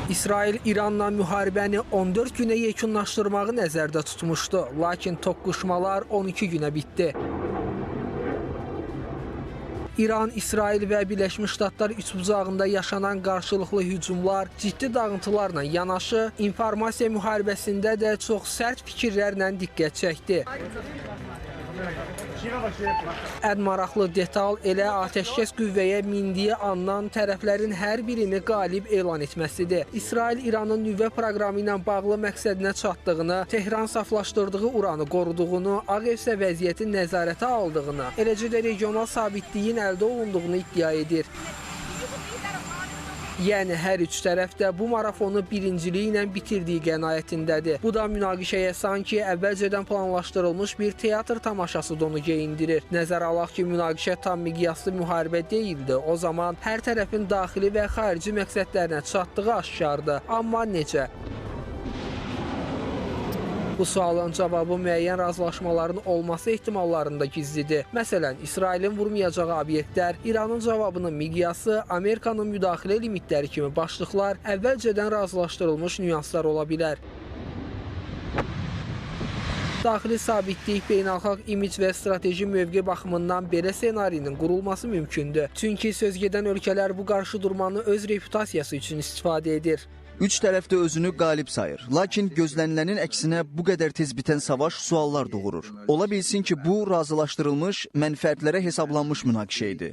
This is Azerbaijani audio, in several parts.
İsrail İranla müharibəni 14 günə yekunlaşdırmağı nəzərdə tutmuşdu, lakin toqquşmalar 12 günə bitdi. İran, İsrail və Birləşmiş Ştatlar üçbucağında yaşanan qarşılıqlı hücumlar ciddi dağıntılarla yanaşı, informasiya müharibəsində də çox sərt fikirlərlə diqqət çəkdi. Ən maraqlı detal elə atəşkəs qüvvəyə mindiyi andan tərəflərin hər birini qalib elan etməsidir. İsrail İranın nüvə proqramı ilə bağlı məqsədinə çatdığını, Tehran saflaşdırdığı uranı qoruduğunu, Ağ Ev isə vəziyyəti nəzarətə aldığını, eləcə də regional sabitliyin əldə olunduğunu iddia edir. Yəni, hər üç tərəf də bu marafonu birinciliyi ilə bitirdiyi qənaətindədir. Bu da münaqişəyə sanki əvvəlcədən planlaşdırılmış bir teatr tamaşası donu geyindirir. Nəzərə alaq ki, münaqişə tam miqyaslı müharibə deyildi. O zaman hər tərəfin daxili və xarici məqsədlərinə çatdığı aşkardır. Amma necə? Bu sualın cavabı müəyyən razılaşmaların olması ehtimallarında gizlidir. Məsələn, İsrailin vurmayacağı obyektlər, İranın cavabının miqyası, Amerikanın müdaxilə limitləri kimi başlıqlar əvvəlcədən razılaşdırılmış nüanslar ola bilər. Daxili sabitlik, beynəlxalq imic və strateji mövqe baxımından belə ssenarinin qurulması mümkündür. Çünki sözgedən ölkələr bu qarşıdurmanı öz reputasiyası üçün istifadə edir. Üç tərəf də özünü qalib sayır. Lakin gözlənilənin əksinə bu qədər tez bitən savaş suallar doğurur. Ola bilsin ki, bu razılaşdırılmış, mənfəətlərə hesablanmış münaqişə idi.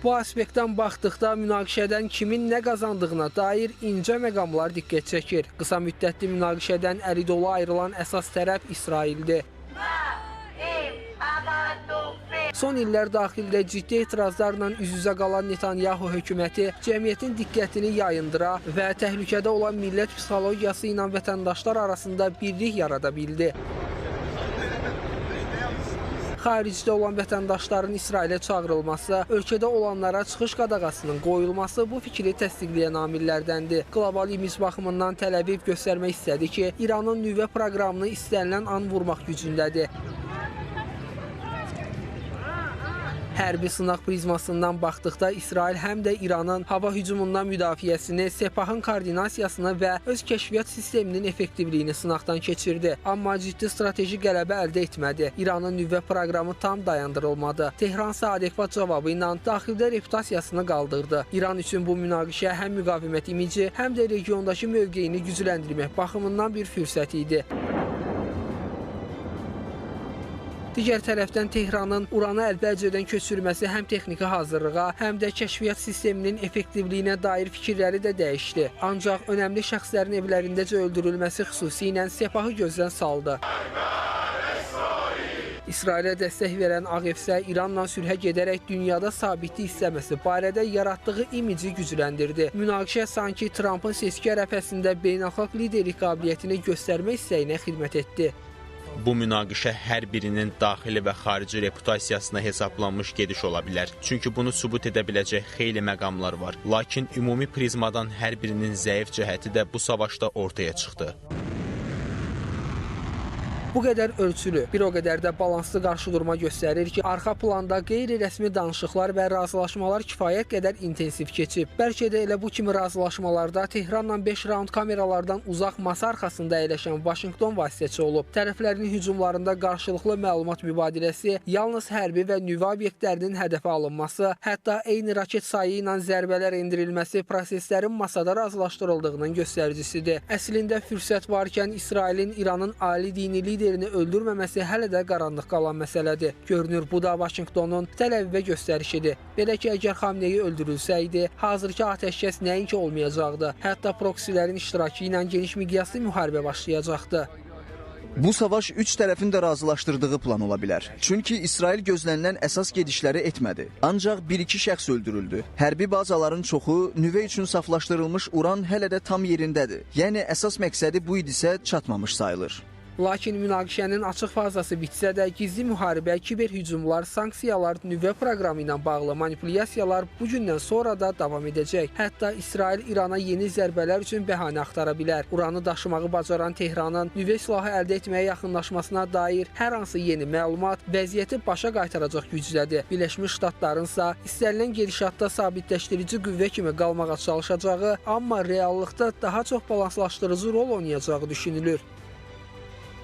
Bu aspektdən baxdıqda münaqişədən kimin nə qazandığına dair incə məqamlar diqqət çəkir. Qısa müddətli münaqişədən əli dolu ayrılan əsas tərəf İsraildir. Son illər daxildə ciddi etirazlarla üz-üzə qalan Netanyahu hökuməti cəmiyyətin diqqətini yayındıra və təhlükədə olan millət psixologiyası ilə vətəndaşlar arasında birlik yarada bildi. Xaricdə olan vətəndaşların İsrailə çağırılması, ölkədə olanlara çıxış qadağasının qoyulması bu fikri təsdiqləyən amillərdəndir. Qlobal imic baxımından Təl-Əviv göstərmək istədi ki, İranın nüvə proqramını istənilən an vurmaq gücündədir. Hərbi sınaq prizmasından baxdıqda İsrail həm də İranın hava hücumundan müdafiəsini, Sepahın koordinasiyasını və öz kəşfiyyat sisteminin effektivliyini sınaqdan keçirdi. Amma ciddi strateji qələbə əldə etmədi. İranın nüvə proqramı tam dayandırılmadı. Tehran isə adekvat cavabı ilə daxildə reputasiyasını qaldırdı. İran üçün bu münaqişə həm müqavimət imici, həm də regiondakı mövqeyini gücləndirmək baxımından bir fürsət idi. Digər tərəfdən Tehranın uranı əvvəlcədən köçürməsi həm texniki hazırlığa, həm də kəşfiyyat sisteminin effektivliyinə dair fikirləri də dəyişdi. Ancaq önəmli şəxslərin evlərindəcə öldürülməsi xüsusilə Sepahı gözdən saldı. İsrailə dəstək verən Ağ Ev isə İranla sülhə gedərək dünyada sabitlik istəməsi barədə yaratdığı imici gücləndirdi. Münaqişə sanki Trampın seçki ərəfəsində beynəlxalq liderlik qabiliyyətini göstərmək istəyinə xidmət etdi. Bu münaqişə hər birinin daxili və xarici reputasiyasına hesablanmış gediş ola bilər. Çünki bunu sübut edə biləcək xeyli məqamlar var. Lakin ümumi prizmadan hər birinin zəif cəhəti də bu savaşda ortaya çıxdı. Bu qədər ölçülü, bir o qədər də balanslı qarşıdurma göstərir ki, arxa planda qeyri-rəsmi danışıqlar və razılaşmalar kifayət qədər intensiv keçib. Bəlkə də elə bu kimi razılaşmalarda Tehranla 5 raund kameralardan uzaq masa arxasında əyləşən Vaşinqton vasitəçi olub. Tərəflərin hücumlarında qarşılıqlı məlumat mübadiləsi, yalnız hərbi və nüvə obyektlərinin hədəfə alınması, hətta eyni raket sayı ilə zərbələr endirilməsi proseslərin masada razılaşdırıldığının göstəricisidir. Əslində fürsət varkən İsrailin İranın ali dini liderini öldürməməsi hələ də qaranlıq qalan məsələdir. Görünür, bu da Vaşinqtonun Təl-Əvivə göstərişidir. Belə ki, əgər Xamneyi öldürülsəydi, hazırki atəşkəs nəinki olmayacaqdı, hətta proksilərin iştirakı ilə geniş miqyaslı müharibə başlayacaqdı. Bu savaş üç tərəfin də razılaşdırdığı plan ola bilər. Çünki İsrail gözlənilən əsas gedişləri etmədi. Ancaq bir-iki şəxs öldürüldü. Hərbi bazaların çoxu, nüvə üçün saflaşdırılmış uran hələ də tam yerindədir. Yəni, əsas məqsədi bu idisə çatmamış sayılır. Lakin münaqişənin açıq fazası bitsə də gizli müharibə, kiber hücumlar, sanksiyalar, nüvə proqramı ilə bağlı manipulyasiyalar bu gündən sonra da davam edəcək. Hətta İsrail İrana yeni zərbələr üçün bəhanə axtara bilər. Uranı daşımağı bacaran Tehranın nüvə silahı əldə etməyə yaxınlaşmasına dair hər hansı yeni məlumat vəziyyəti başa qaytaracaq gücdədir. Birləşmiş Ştatların isə istənilən gedişatda sabitləşdirici qüvvə kimi qalmağa çalışacağı, amma reallıqda daha çox balanslaşdırıcı rol oynayacağı düşünülür.